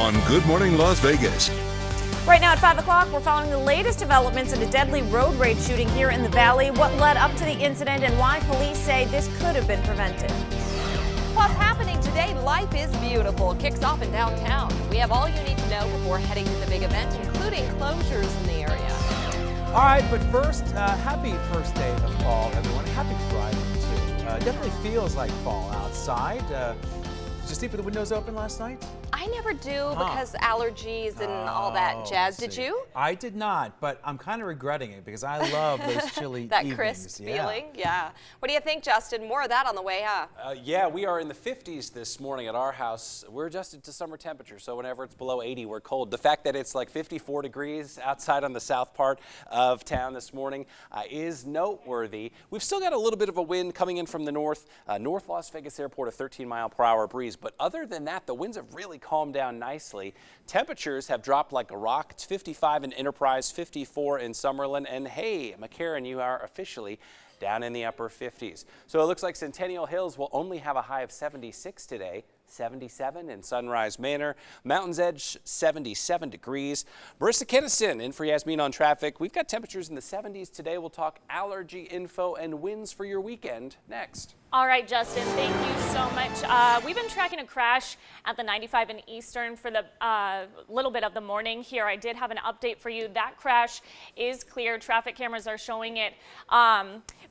on Good Morning Las Vegas. Right now at 5 o'clock, we're following the latest developments in a deadly road rage shooting here in the Valley, what led up to the incident, and why police say this could have been prevented. Plus, happening today, life is beautiful. Kicks off in downtown. We have all you need to know before heading to the big event, including closures in the area. All right, but first, happy first day of fall, everyone. Happy Friday, too. Definitely feels like fall outside. Did you sleep with the windows open last night? I never do because allergies and all that jazz. Did you? I did not, but I'm kind of regretting it because I love those chilly that evenings. crisp feeling, yeah. What do you think, Justin? More of that on the way, huh? Yeah, we are in the 50s this morning at our house. We're adjusted to summer temperature, so whenever it's below 80, we're cold. The fact that it's like 54 degrees outside on the south part of town this morning is noteworthy. We've still got a little bit of a wind coming in from the north. North Las Vegas Airport, a 13-mile-per-hour breeze. But other than that, the winds have really calmed down nicely. Temperatures have dropped like a rock. It's 55 in Enterprise, 54 in Summerlin, and hey, McCarran, you are officially down in the upper 50s. So it looks like Centennial Hills will only have a high of 76 today. 77 in Sunrise Manor. Mountain's Edge, 77 degrees. Marissa Keniston in for Yasmin on traffic. We've got temperatures in the 70s today. We'll talk allergy info and winds for your weekend next. All right, Justin, thank you so much. We've been tracking a crash at the 95 and Eastern for the little bit of the morning here. I did have an update for you. That crash is clear. Traffic cameras are showing it.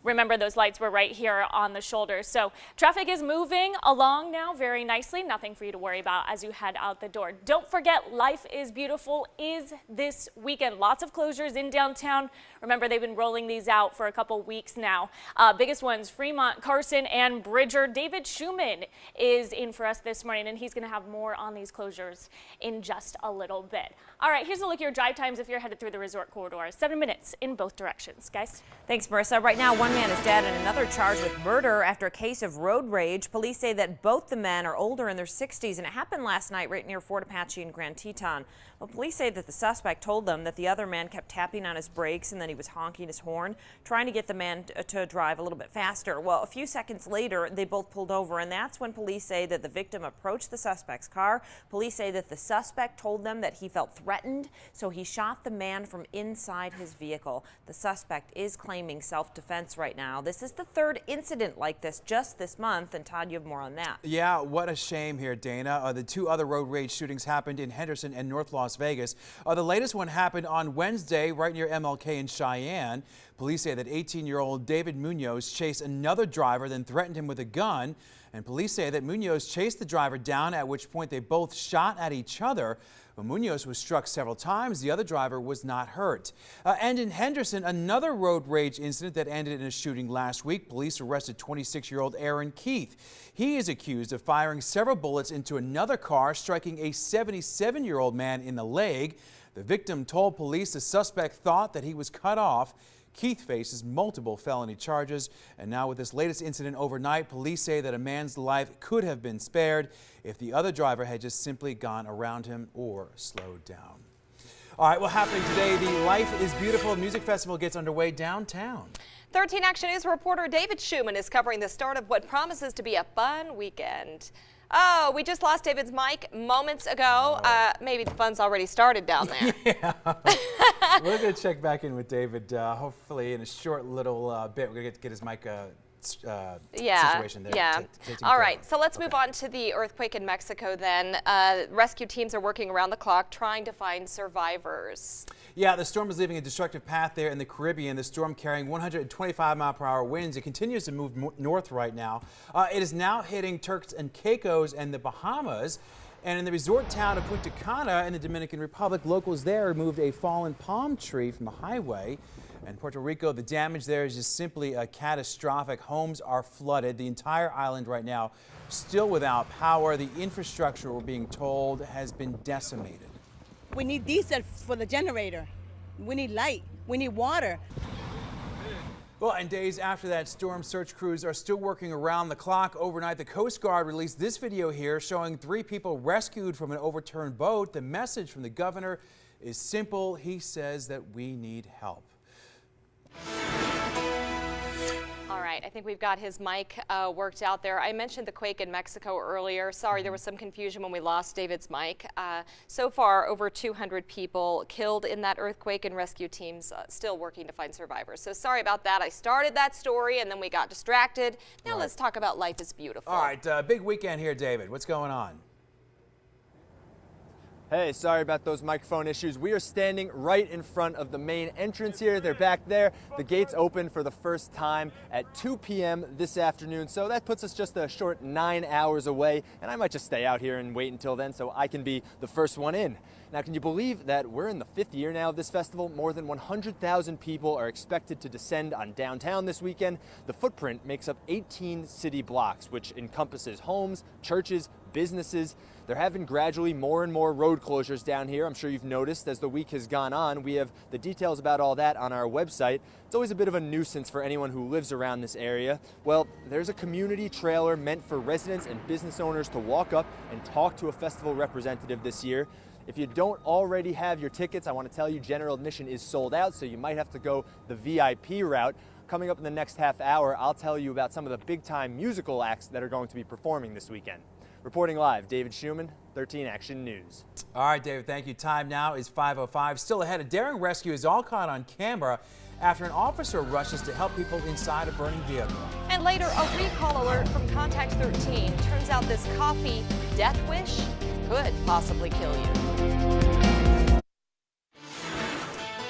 Remember, those lights were right here on the shoulder. So traffic is moving along now very nicely. Nothing for you to worry about as you head out the door. Don't forget, Life is Beautiful is this weekend. Lots of closures in downtown. Remember, they've been rolling these out for a couple weeks now. Biggest ones, Fremont, Carson, and Bridger. David Schumann is in for us this morning, and he's going to have more on these closures in just a little bit. All right, here's a look at your drive times if you're headed through the resort corridor. 7 minutes in both directions, guys. Thanks, Marissa. Right now, one man is dead and another charged with murder after a case of road rage. Police say that both the men are older, in their 60s, and it happened last night right near Fort Apache and Grand Teton. Well, police say that the suspect told them that the other man kept tapping on his brakes and then he was honking his horn, trying to get the man to drive a little bit faster. Well, a few seconds later, they both pulled over, and that's when police say that the victim approached the suspect's car. Police say that the suspect told them that he felt threatened, so he shot the man from inside his vehicle. The suspect is claiming self-defense right now. This is the third incident like this just this month, and Todd, you have more on that. Yeah, what a shame here, Dana. The two other road rage shootings happened in Henderson and North Las Vegas. The latest one happened on Wednesday right near MLK in Cheyenne. Police say that 18-year-old David Munoz chased another driver, then threatened him with a gun. And police say that Munoz chased the driver down, at which point they both shot at each other. When Munoz was struck several times, the other driver was not hurt. And in Henderson, another road rage incident that ended in a shooting last week. Police arrested 26-year-old Aaron Keith. He is accused of firing several bullets into another car, striking a 77-year-old man in the leg. The victim told police the suspect thought that he was cut off. Keith faces multiple felony charges, and now with this latest incident overnight, police say that a man's life could have been spared if the other driver had just simply gone around him or slowed down. All right, well, happening today, the Life is Beautiful music festival gets underway downtown. 13 Action News reporter David Schumann is covering the start of what promises to be a fun weekend. Oh, we just lost David's mic moments ago. Maybe the fun's already started down there. Yeah. We're going to check back in with David, hopefully in a short little bit. We're going to get his mic situation there. Yeah. All right, so let's move on to the earthquake in Mexico then. Rescue teams are working around the clock trying to find survivors. Yeah, the storm is leaving a destructive path there in the Caribbean. The storm carrying 125-mile-per-hour winds. It continues to move north right now. It is now hitting Turks and Caicos and the Bahamas. And in the resort town of Punta Cana in the Dominican Republic, locals there removed a fallen palm tree from the highway. In Puerto Rico, the damage there is just simply catastrophic. Homes are flooded. The entire island right now still without power. The infrastructure, we're being told, has been decimated. We need diesel for the generator. We need light. We need water. Well, and days after that storm, search crews are still working around the clock. Overnight, the Coast Guard released this video here showing 3 people rescued from an overturned boat. The message from the governor is simple. He says that we need help. All right. right, I think we've got his mic worked out there. I mentioned the quake in Mexico earlier. Sorry, there was some confusion when we lost David's mic. So far, over 200 people killed in that earthquake, and rescue teams still working to find survivors. So sorry about that. I started that story and then we got distracted. Now let's talk about Life is Beautiful. All right, big weekend here, David. What's going on? Hey, sorry about those microphone issues. We are standing right in front of the main entrance here. They're back there. The gates open for the first time at 2 p.m. this afternoon, so that puts us just a short 9 hours away, and I might just stay out here and wait until then so I can be the first one in. Now, can you believe that we're in the 5th year now of this festival? More than 100,000 people are expected to descend on downtown this weekend. The footprint makes up 18 city blocks, which encompasses homes, churches, businesses. There have been gradually more and more road closures down here. I'm sure you've noticed as the week has gone on. We have the details about all that on our website. It's always a bit of a nuisance for anyone who lives around this area. Well, there's a community trailer meant for residents and business owners to walk up and talk to a festival representative this year. If you don't already have your tickets, I want to tell you general admission is sold out, so you might have to go the VIP route. Coming up in the next half hour, I'll tell you about some of the big-time musical acts that are going to be performing this weekend. Reporting live, David Schuman, 13 Action News. All right, David, thank you. Time now is 5:05. Still ahead, a daring rescue is all caught on camera after an officer rushes to help people inside a burning vehicle. And later, a recall alert from Contact 13. Turns out this coffee death wish could possibly kill you.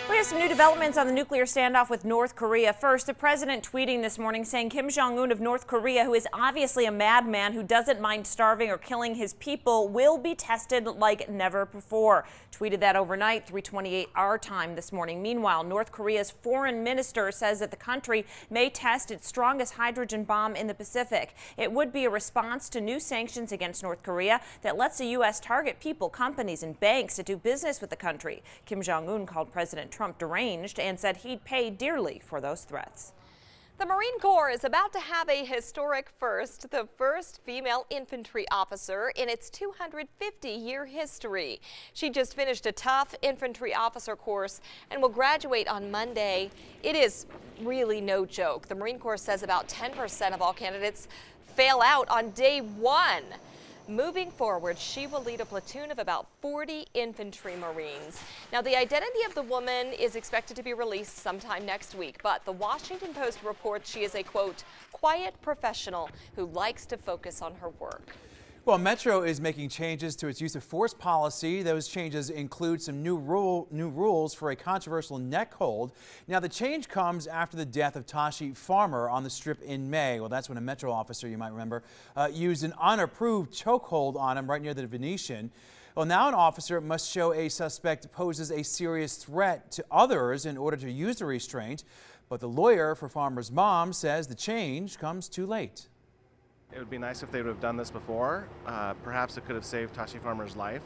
We have some new developments on the nuclear standoff with North Korea. First, the president tweeting this morning saying Kim Jong-un of North Korea, who is obviously a madman who doesn't mind starving or killing his people, will be tested like never before. Tweeted that overnight, 3:28 our time this morning. Meanwhile, North Korea's foreign minister says that the country may test its strongest hydrogen bomb in the Pacific. It would be a response to new sanctions against North Korea that lets the U.S. target people, companies, and banks that do business with the country. Kim Jong-un called President Trump deranged and said he'd pay dearly for those threats. The Marine Corps is about to have a historic first, the first female infantry officer in its 250-year history. She just finished a tough infantry officer course and will graduate on Monday. It is really no joke. The Marine Corps says about 10% of all candidates fail out on day one. Moving forward, she will lead a platoon of about 40 infantry Marines. Now, the identity of the woman is expected to be released sometime next week, but the Washington Post reports she is a, quote, quiet professional who likes to focus on her work. Well, Metro is making changes to its use of force policy. Those changes include some new rules for a controversial neck hold. Now, the change comes after the death of Tashi Farmer on the Strip in May. Well, that's when a Metro officer, you might remember, used an unapproved chokehold on him right near the Venetian. Well, now an officer must show a suspect poses a serious threat to others in order to use the restraint. But the lawyer for Farmer's mom says the change comes too late. It would be nice if they would have done this before. Perhaps it could have saved Tashi Farmer's life.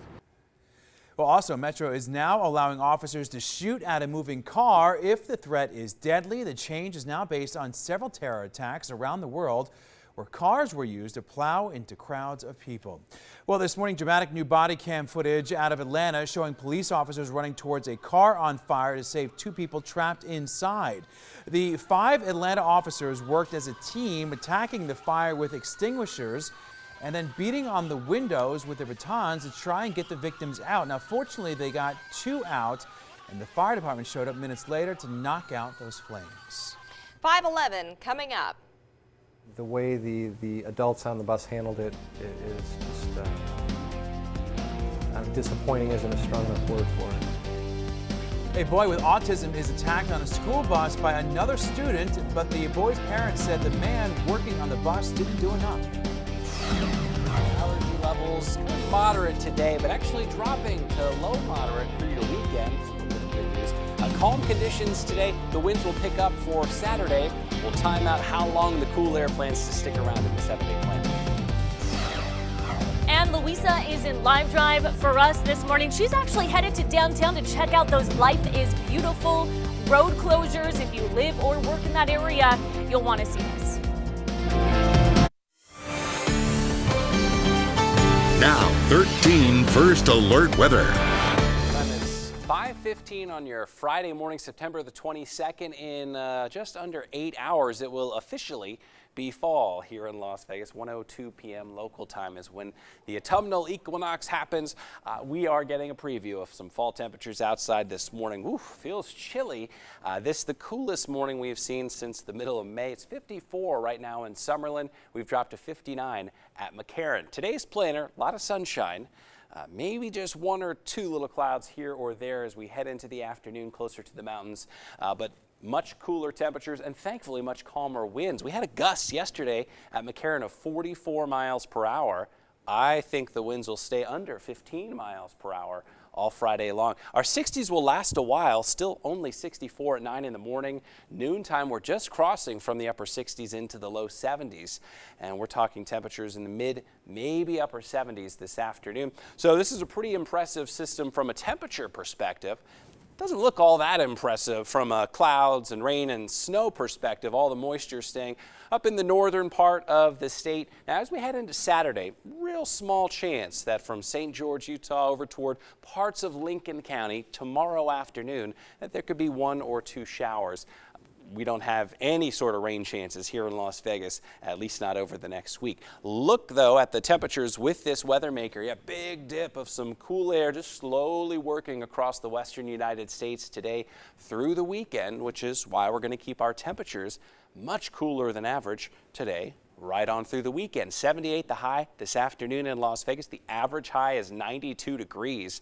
Well, also, Metro is now allowing officers to shoot at a moving car if the threat is deadly. The change is now based on several terror attacks around the world where cars were used to plow into crowds of people. Well, this morning, dramatic new body cam footage out of Atlanta showing police officers running towards a car on fire to save 2 people trapped inside. The 5 Atlanta officers worked as a team, attacking the fire with extinguishers and then beating on the windows with their batons to try and get the victims out. Now, fortunately, they got 2 out, and the fire department showed up minutes later to knock out those flames. 5:11 coming up. The way the adults on the bus handled it is just disappointing isn't a strong enough word for it. A boy with autism is attacked on a school bus by another student, but the boy's parents said the man working on the bus didn't do enough. Allergy levels moderate today, but actually dropping to low moderate through your weekend. Good news. Calm conditions today. The winds will pick up for Saturday. We'll time out how long the cool air plans to stick around in the 7-day plan. And Louisa is in live drive for us this morning. She's actually headed to downtown to check out those Life is Beautiful road closures. If you live or work in that area, you'll want to see this. Now, 13 First Alert Weather. Time is 5 5:15 on your Friday morning, September the 22nd. In just under 8 hours, it will officially be fall here in Las Vegas. 1:02 p.m. local time is when the autumnal equinox happens. We are getting a preview of some fall temperatures outside this morning. Ooh, feels chilly. This is the coolest morning we've seen since the middle of May. It's 54 right now in Summerlin. We've dropped to 59 at McCarran. Today's planner, a lot of sunshine. Maybe just one or two little clouds here or there as we head into the afternoon closer to the mountains, but much cooler temperatures and thankfully much calmer winds. We had a gust yesterday at McCarran of 44 miles per hour. I think the winds will stay under 15 miles per hour all Friday long. Our 60s will last a while, still only 64 at 9 in the morning. Noontime, we're just crossing from the upper 60s into the low 70s. And we're talking temperatures in the mid, maybe upper 70s this afternoon. So this is a pretty impressive system from a temperature perspective. Doesn't look all that impressive from a clouds and rain and snow perspective. All the moisture staying up in the northern part of the state. Now, as we head into Saturday, real small chance that from St. George, Utah, over toward parts of Lincoln County tomorrow afternoon, that there could be one or two showers. We don't have any sort of rain chances here in Las Vegas, at least not over the next week. Look, though, at the temperatures with this weather maker. Yeah, big dip of some cool air just slowly working across the western United States today through the weekend, which is why we're going to keep our temperatures much cooler than average today, right on through the weekend. 78 the high this afternoon in Las Vegas. The average high is 92 degrees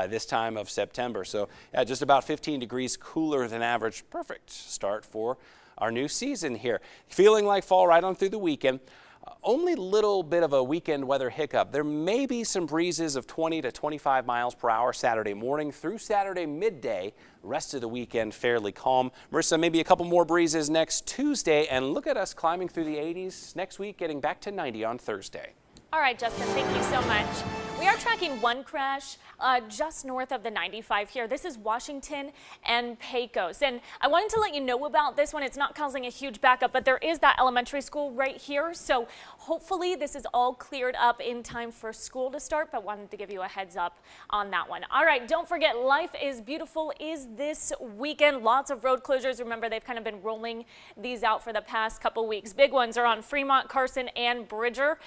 this time of September. So just about 15 degrees cooler than average. Perfect start for our new season here. Feeling like fall right on through the weekend. Only little bit of a weekend weather hiccup. There may be some breezes of 20 to 25 miles per hour Saturday morning through Saturday midday. Rest of the weekend fairly calm. Marissa, maybe a couple more breezes next Tuesday, and look at us climbing through the 80s next week, getting back to 90 on Thursday. All right, Justin, thank you so much. We are tracking one crash just north of the 95 here. This is Washington and Pecos. And I wanted to let you know about this one. It's not causing a huge backup, but there is that elementary school right here. So hopefully this is all cleared up in time for school to start, but wanted to give you a heads up on that one. All right, don't forget, Life is Beautiful is this weekend. Lots of road closures. Remember, they've kind of been rolling these out for the past couple weeks. Big ones are on Fremont, Carson, and Bridger.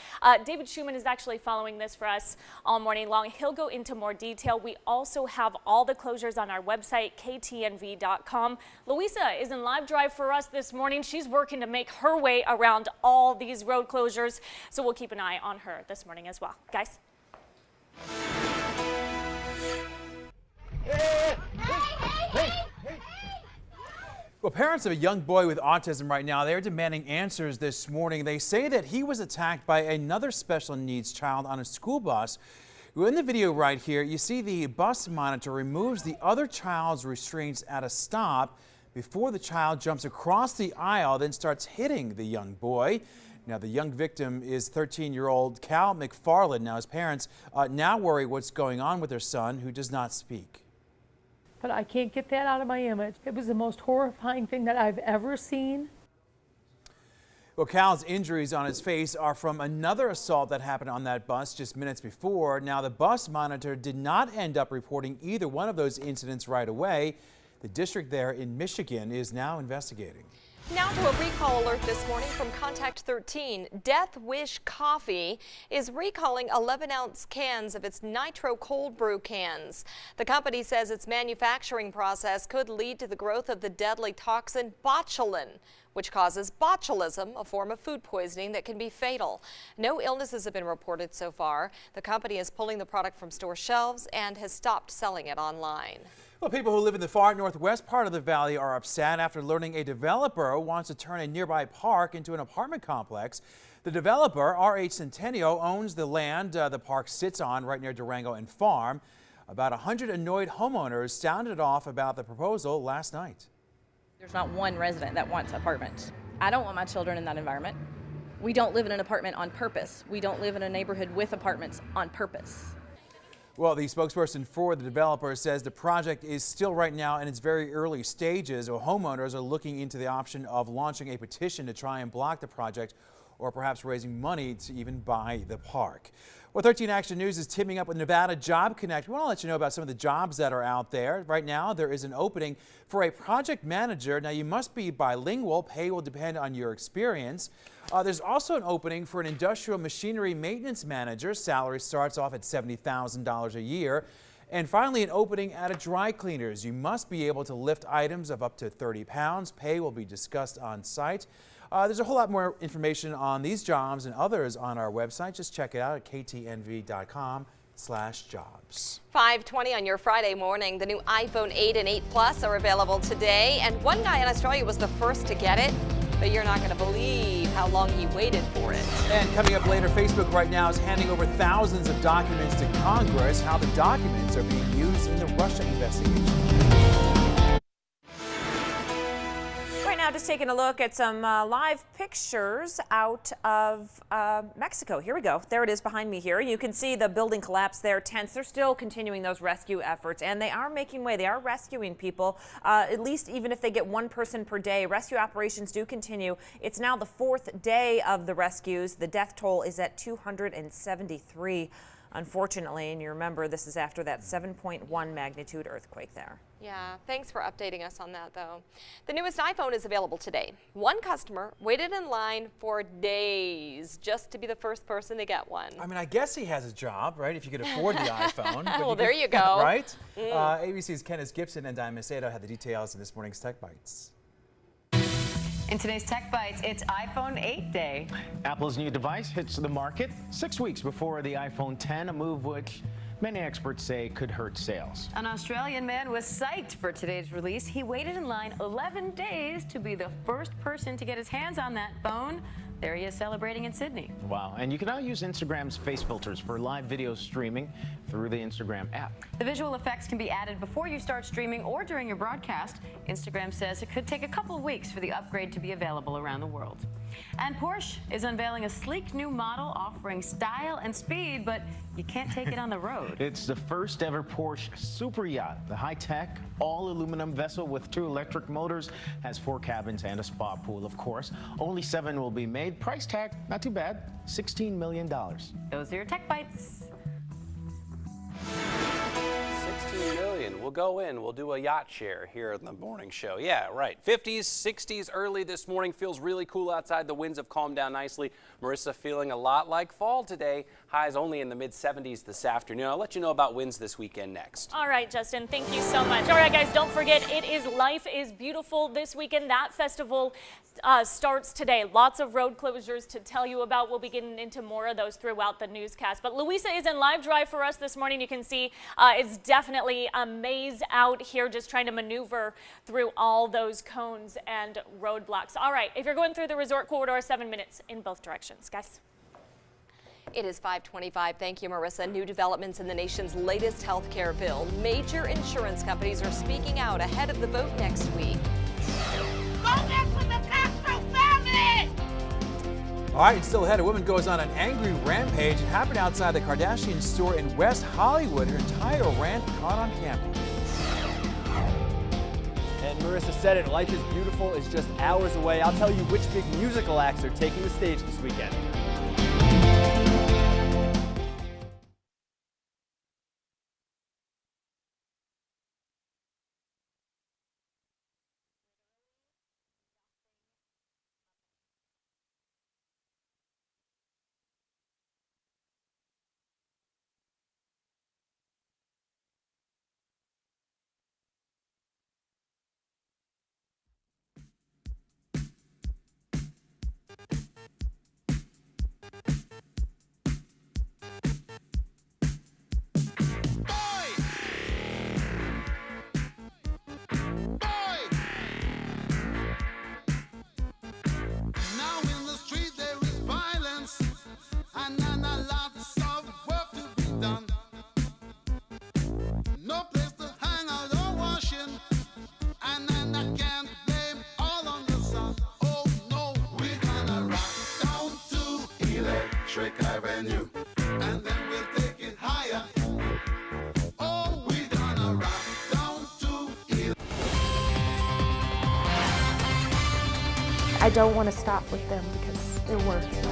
David Schuman is actually following this for us all morning long. He'll go into more detail. We also have all the closures on our website, ktnv.com. Louisa is in live drive for us this morning. She's working to make her way around all these road closures, so we'll keep an eye on her this morning as well. Guys? Well, parents of a young boy with autism right now, they're demanding answers this morning. They say that he was attacked by another special needs child on a school bus. In the video right here, you see the bus monitor removes the other child's restraints at a stop before the child jumps across the aisle, then starts hitting the young boy. Now, the young victim is 13-year-old Cal McFarland. Now, his parents now worry what's going on with their son, who does not speak. But I can't get that out of my image. It was the most horrifying thing that I've ever seen. Well, Cal's injuries on his face are from another assault that happened on that bus just minutes before. Now, the bus monitor did not end up reporting either one of those incidents right away. The district there in Michigan is now investigating. Now to a recall alert this morning from Contact 13. Death Wish Coffee is recalling 11-ounce cans of its Nitro Cold Brew cans. The company says its manufacturing process could lead to the growth of the deadly toxin botulin, which causes botulism, a form of food poisoning that can be fatal. No illnesses have been reported so far. The company is pulling the product from store shelves and has stopped selling it online. Well, people who live in the far northwest part of the valley are upset after learning a developer wants to turn a nearby park into an apartment complex. The developer, RH Centennial, owns the land the park sits on right near Durango and Farm. About 100 annoyed homeowners sounded off about the proposal last night. There's not one resident that wants apartments. I don't want my children in that environment. We don't live in an apartment on purpose. We don't live in a neighborhood with apartments on purpose. Well, the spokesperson for the developer says the project is still right now in its very early stages. Homeowners are looking into the option of launching a petition to try and block the project or perhaps raising money to even buy the park. Well, Well, 13 Action News is teaming up with Nevada Job Connect. We want to let you know about some of the jobs that are out there. Right now, there is an opening for a project manager. Now, you must be bilingual. Pay will depend on your experience. There's also an opening for an industrial machinery maintenance manager. Salary starts off at $70,000 a year. And finally, an opening at a dry cleaners. You must be able to lift items of up to 30 pounds. Pay will be discussed on site. There's a whole lot more information on these jobs and others on our website. Just check it out at ktnv.com/jobs. 5:20 on your Friday morning. The new iPhone 8 and 8 Plus are available today. And one guy in Australia was the first to get it. But you're not going to believe how long he waited for it. And coming up later, Facebook right now is handing over thousands of documents to Congress. How the documents are being used in the Russia investigation. Right now, just taking a look at some live pictures out of Mexico. Here we go. There it is behind me here. You can see the building collapse there. Tents. They're still continuing those rescue efforts, and they are making way. They are rescuing people, at least even if they get one person per day. Rescue operations do continue. It's now the 4th day of the rescues. The death toll is at 273. Unfortunately, and you remember this is after that 7.1 magnitude earthquake there. Yeah, thanks for updating us on that, though. The newest iPhone is available today. One customer waited in line for days just to be the first person to get one. I mean, I guess he has a job, right? If you could afford the iPhone. Well, there you go. Right? ABC's Kenneth Gibson and Diane Macedo had the details in this morning's Tech Bites. In today's Tech Bites, it's iPhone 8 day. Apple's new device hits the market 6 weeks before the iPhone 10, a move which many experts say could hurt sales. An Australian man was psyched for today's release. He waited in line 11 days to be the first person to get his hands on that phone. There he is celebrating in Sydney. Wow. And you can now use Instagram's face filters for live video streaming through the Instagram app. The visual effects can be added before you start streaming or during your broadcast. Instagram says it could take a couple of weeks for the upgrade to be available around the world. And Porsche is unveiling a sleek new model offering style and speed, but you can't take it on the road. It's the first ever Porsche super yacht. The high-tech, all-aluminum vessel with 2 electric motors has 4 cabins and a spa pool, of course. Only 7 will be made. Price tag, not too bad, $16 million. Those are your Tech Bites. 16 million. We'll go in. We'll do a yacht share here in the morning show. Yeah, right. 50s, 60s early this morning. Feels really cool outside. The winds have calmed down nicely. Marissa feeling a lot like fall today. Highs only in the mid-70s this afternoon. I'll let you know about winds this weekend next. All right, Justin, thank you so much. All right, guys, don't forget, it is Life is Beautiful this weekend. That festival starts today. Lots of road closures to tell you about. We'll be getting into more of those throughout the newscast. But Louisa is in live drive for us this morning. You can see it's definitely a maze out here, just trying to maneuver through all those cones and roadblocks. All right, if you're going through the resort corridor, 7 minutes in both directions, guys. It is 5:25. Thank you, Marissa. New developments in the nation's latest health care bill. Major insurance companies are speaking out ahead of the vote next week. All right, still ahead, a woman goes on an angry rampage. It happened outside the Kardashian store in West Hollywood. Her entire rant caught on camera. And Marissa said it, Life is Beautiful is just hours away. I'll tell you which big musical acts are taking the stage this weekend. Avenue, and then we'll take it higher. Oh, we're gonna rock down to I don't want to stop with them because they're worth it.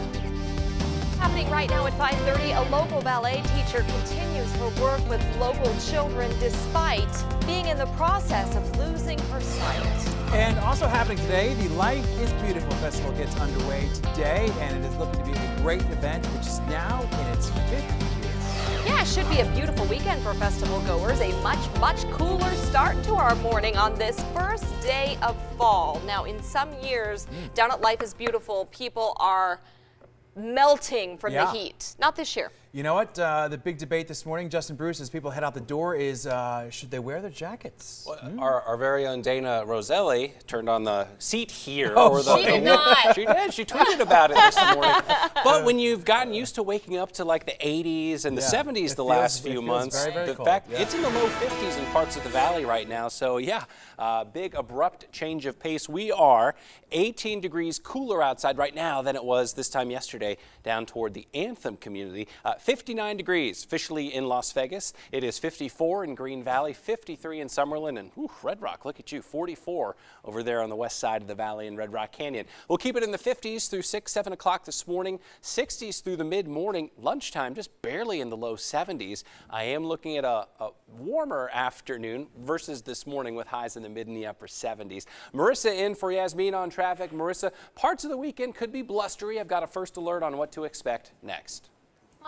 Happening right now at 5:30, a local ballet teacher continues her work with local children despite being in the process of losing her sight. And also happening today, the Life is Beautiful Festival gets underway today, and it is looking to be a great event, which is now in its 5th year. Yeah, it should be a beautiful weekend for festival goers. A much cooler start to our morning on this first day of fall. Now, in some years, down at Life is Beautiful, people are melting from the heat. Not this year. You know what? The big debate this morning, Justin Bruce, as people head out the door, is should they wear their jackets? Well, our very own Dana Roselli turned on the seat here. She did not. She did. She tweeted about it this morning. But when you've gotten used to waking up to like the 80s and the 70s the last few months, very cold. it's in the low 50s in parts of the valley right now. So yeah, big abrupt change of pace. We are 18 degrees cooler outside right now than it was this time yesterday down toward the Anthem community. 59 degrees officially in Las Vegas. It is 54 in Green Valley, 53 in Summerlin, and Red Rock, look at you, 44 over there on the west side of the valley in Red Rock Canyon. We'll keep it in the 50s through 6, 7 o'clock this morning, 60s through the mid-morning, lunchtime just barely in the low 70s. I am looking at a warmer afternoon versus this morning with highs in the mid and the upper 70s. Marissa in for Yasmin on traffic. Marissa, parts of the weekend could be blustery. I've got a first alert on what to expect next.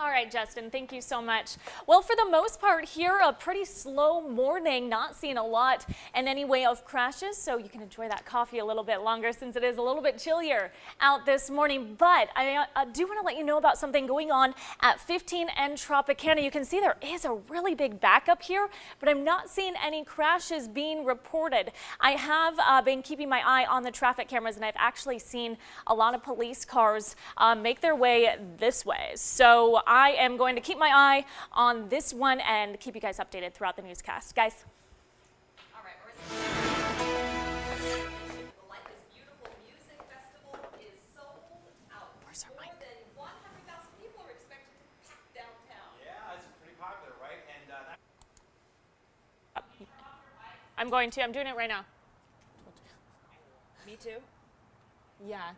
All right, Justin, thank you so much. Well, for the most part here, a pretty slow morning, not seeing a lot in any way of crashes, so you can enjoy that coffee a little bit longer since it is a little bit chillier out this morning. But I do want to let you know about something going on at 15 and Tropicana. You can see there is a really big backup here, but I'm not seeing any crashes being reported. I have been keeping my eye on the traffic cameras, and I've actually seen a lot of police cars make their way this way. So I am going to keep my eye on this one and keep you guys updated throughout the newscast. Guys. All right, the Life is Beautiful Music Festival is sold out. Where's our mic? More than 100,000 people are expected to pack downtown. Yeah, it's pretty popular, right? And I'm doing it right now. Me too. Yeah,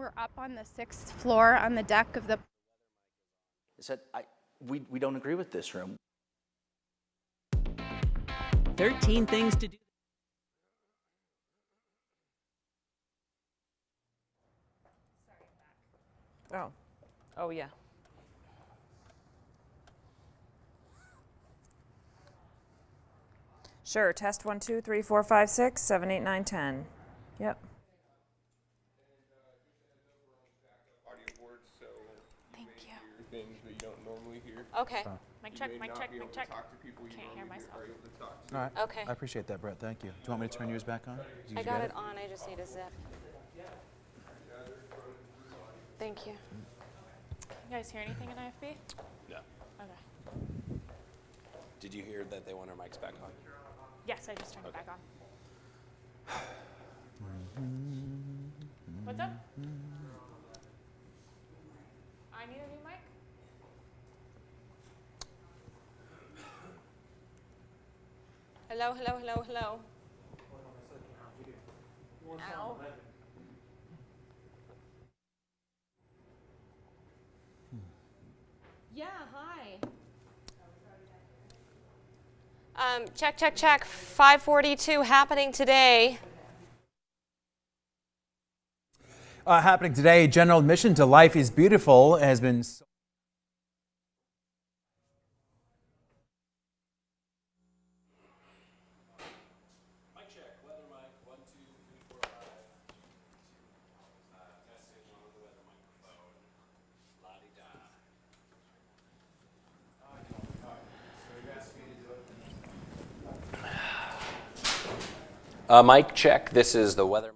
We're up on the 6th floor on the deck of the... Is that we don't agree with this room. 13 things to do. Oh yeah. Sure. Test 1, 2, 3, 4, 5, 6, 7, 8, 9, 10. Yep. Thank you. Things that you don't normally hear. Okay. Mic check, mic check, mic check. Can't hear myself. All right. Okay. I appreciate that, Brett. Thank you. Do you want me to turn yours back on? Did you I got get it on. I just need a zip. Thank you. You guys hear anything in IFB? No. Okay. Did you hear that they want our mics back on? Yes, I just turned it back on. What's up? I need a new mic. Hello, hello, hello, hello. Ow. Yeah, hi. Check, check, check. 542 happening today. Happening today, general admission to Life is Beautiful has been... Mic check. This is the weather.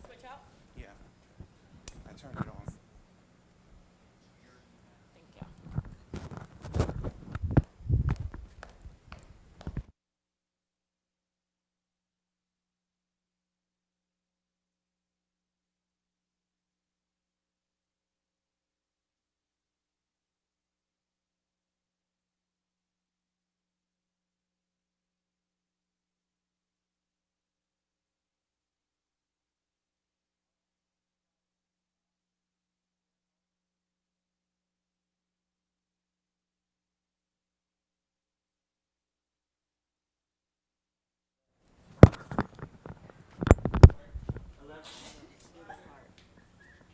Switch out? Yeah. I turned it off. Thank you.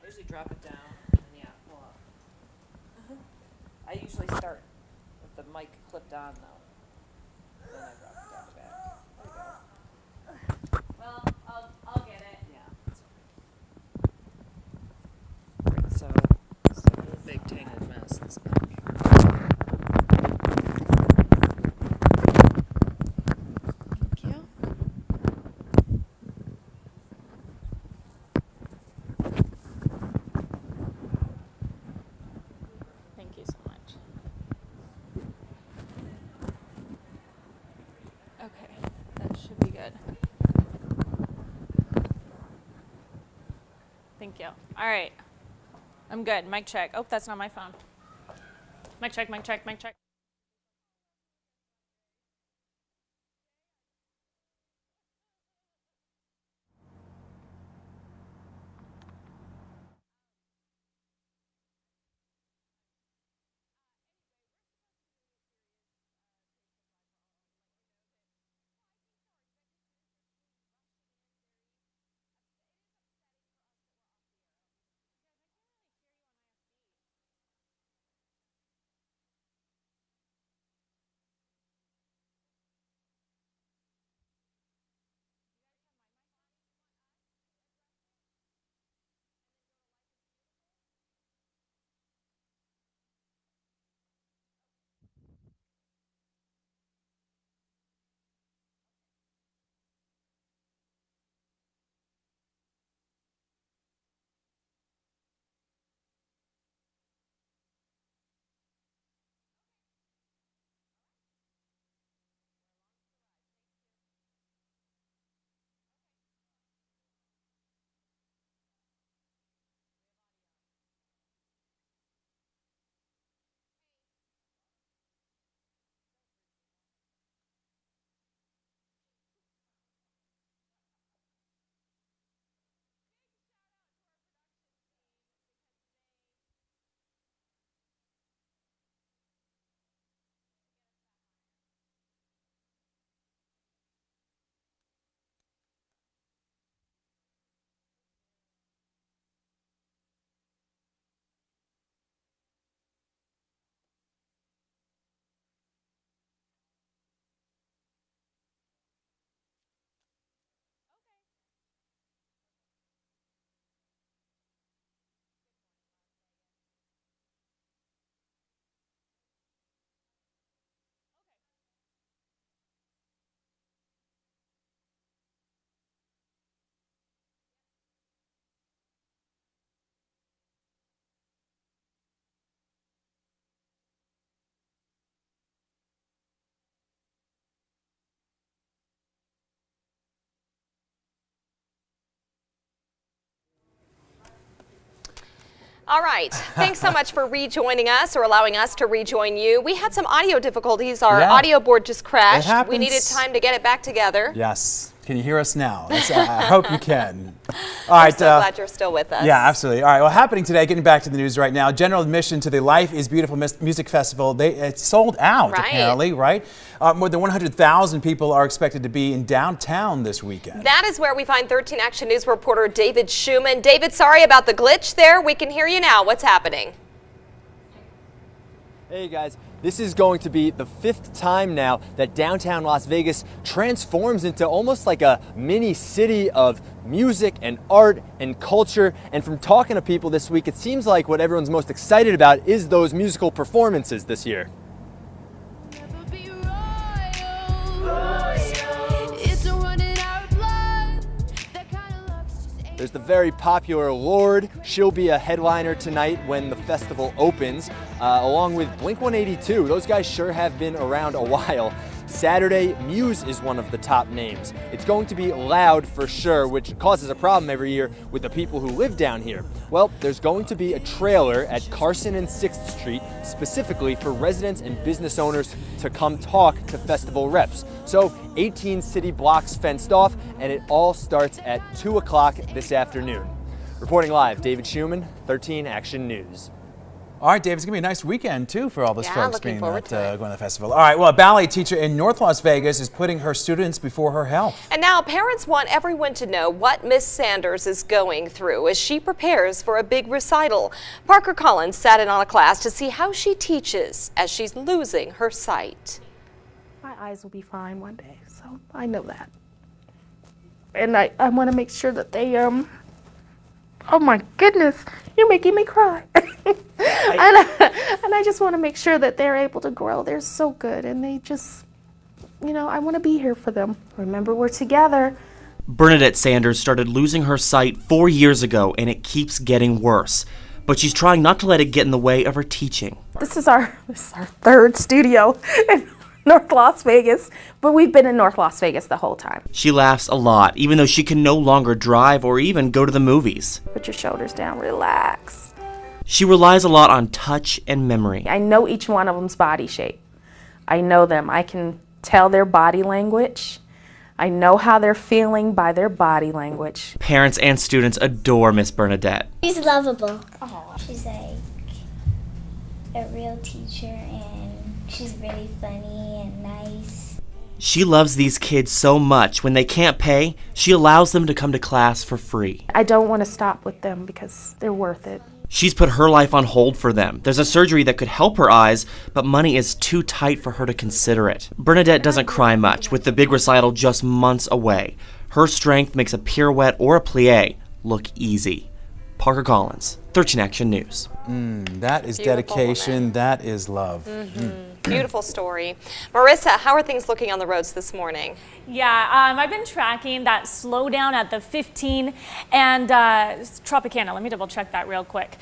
I usually drop it down and yeah, pull up. I usually start with the mic clipped on though. Then I drop it down back. There we go. Well, I'll get it. Yeah. Right, so it's a whole big tangled mess this back. Thank you. Thank you so much. Okay, that should be good. Thank you. All right. I'm good. Mic check. Oh, that's not my phone. Mic check, mic check, mic check. All right. Thanks so much for rejoining us or allowing us to rejoin you. We had some audio difficulties. Our audio board just crashed. It happens. We needed time to get it back together. Yes. Can you hear us now? I hope you can. All right. I'm so glad you're still with us. Yeah, absolutely. All right. Well, happening today, getting back to the news right now, general admission to the Life is Beautiful Music Festival. It's sold out, apparently, right? More than 100,000 people are expected to be in downtown this weekend. That is where we find 13 Action News reporter David Schuman. David, sorry about the glitch there. We can hear you now. What's happening? Hey guys, this is going to be the 5th time now that downtown Las Vegas transforms into almost like a mini city of music and art and culture. And from talking to people this week, it seems like what everyone's most excited about is those musical performances this year. There's the very popular Lorde. She'll be a headliner tonight when the festival opens, along with Blink-182. Those guys sure have been around a while. Saturday, Muse is one of the top names. It's going to be loud for sure, which causes a problem every year with the people who live down here. Well, there's going to be a trailer at Carson and 6th Street specifically for residents and business owners to come talk to festival reps. So 18 city blocks fenced off, and it all starts at 2 o'clock this afternoon. Reporting live, David Schuman, 13 Action News. All right, Dave, it's going to be a nice weekend, too, for all those folks being going to the festival. All right, well, a ballet teacher in North Las Vegas is putting her students before her health. And now parents want everyone to know what Miss Sanders is going through as she prepares for a big recital. Parker Collins sat in on a class to see how she teaches as she's losing her sight. My eyes will be fine one day, so I know that. And I want to make sure that they, oh my goodness, you're making me cry. And I just want to make sure that they're able to grow. They're so good, and they just, I want to be here for them. Remember, we're together. Bernadette Sanders started losing her sight 4 years ago, and it keeps getting worse. But she's trying not to let it get in the way of her teaching. This is our third studio in North Las Vegas, but we've been in North Las Vegas the whole time. She laughs a lot, even though she can no longer drive or even go to the movies. Put your shoulders down, relax. She relies a lot on touch and memory. I know each one of them's body shape. I know them. I can tell their body language. I know how they're feeling by their body language. Parents and students adore Miss Bernadette. She's lovable. She's like a real teacher, and she's really funny and nice. She loves these kids so much. When they can't pay, she allows them to come to class for free. I don't want to stop with them because they're worth it. She's put her life on hold for them. There's a surgery that could help her eyes, but money is too tight for her to consider it. Bernadette doesn't cry much, with the big recital just months away. Her strength makes a pirouette or a plie look easy. Parker Collins, 13 Action News. That is dedication. That is love. Beautiful story. Marissa, how are things looking on the roads this morning? Yeah, I've been tracking that slowdown at the 15 and Tropicana. Let me double check that real quick.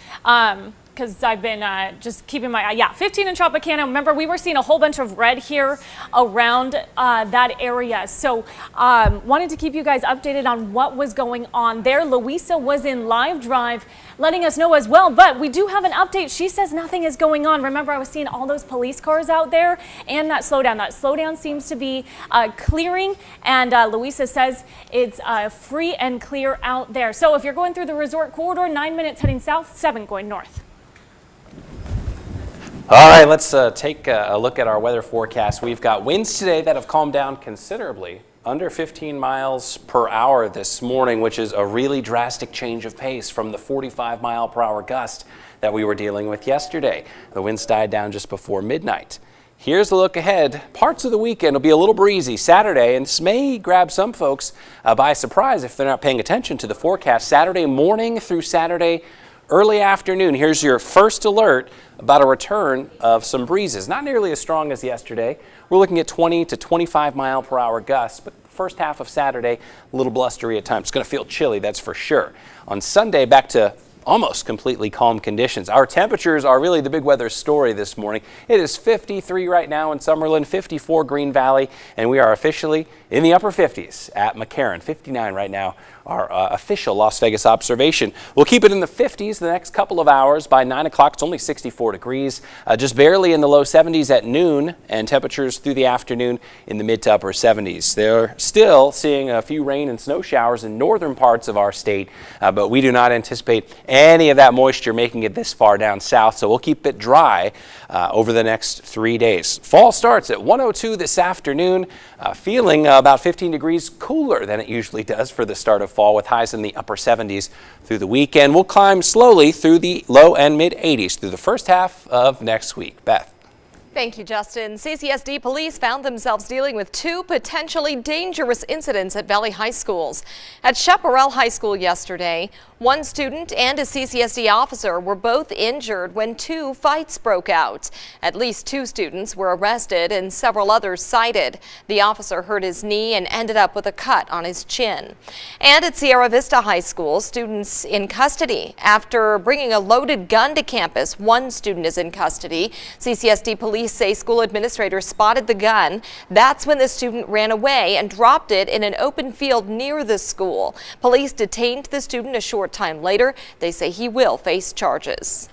Because I've been just keeping my eye. 15 in Tropicana. Remember, we were seeing a whole bunch of red here around that area. So wanted to keep you guys updated on what was going on there. Louisa was in live drive letting us know as well, but we do have an update. She says nothing is going on. Remember, I was seeing all those police cars out there and that slowdown. That slowdown seems to be clearing, and Louisa says it's free and clear out there. So if you're going through the resort corridor, 9 minutes heading south, 7 going north. All right, let's take a look at our weather forecast. We've got winds today that have calmed down considerably, under 15 miles per hour this morning, which is a really drastic change of pace from the 45 mile per hour gust that we were dealing with yesterday. The winds died down just before midnight. Here's the look ahead. Parts of the weekend will be a little breezy Saturday, and this may grab some folks by surprise if they're not paying attention to the forecast. Saturday morning through Saturday early afternoon, here's your first alert about a return of some breezes. Not nearly as strong as yesterday. We're looking at 20 to 25 mile per hour gusts, but the first half of Saturday, a little blustery at times. It's going to feel chilly, that's for sure. On Sunday, back to almost completely calm conditions. Our temperatures are really the big weather story this morning. It is 53 right now in Summerlin, 54 Green Valley, and we are officially in the upper 50s at McCarran. 59 right now, our official Las Vegas observation. We'll keep it in the 50s the next couple of hours. By 9 o'clock, it's only 64 degrees, just barely in the low 70s at noon, and temperatures through the afternoon in the mid to upper 70s. They're still seeing a few rain and snow showers in northern parts of our state, but we do not anticipate any of that moisture making it this far down south, so we'll keep it dry over the next 3 days. Fall starts at 1:02 this afternoon, feeling about 15 degrees cooler than it usually does for the start of fall, with highs in the upper 70s through the weekend. We'll climb slowly through the low and mid 80s through the first half of next week. Beth. Thank you, Justin. CCSD police found themselves dealing with two potentially dangerous incidents at Valley High Schools. At Chaparral High School yesterday, one student and a CCSD officer were both injured when two fights broke out. At least two students were arrested and several others cited. The officer hurt his knee and ended up with a cut on his chin. And at Sierra Vista High School, students in custody after bringing a loaded gun to campus. One student is in custody. CCSD police say school administrators spotted the gun. That's when the student ran away and dropped it in an open field near the school. Police detained the student a short time later. They say he will face charges.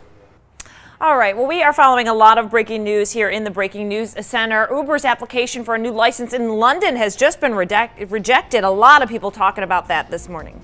All right, well, we are following a lot of breaking news here in the Breaking News Center. Uber's application for a new license in London has just been rejected. A lot of people talking about that this morning.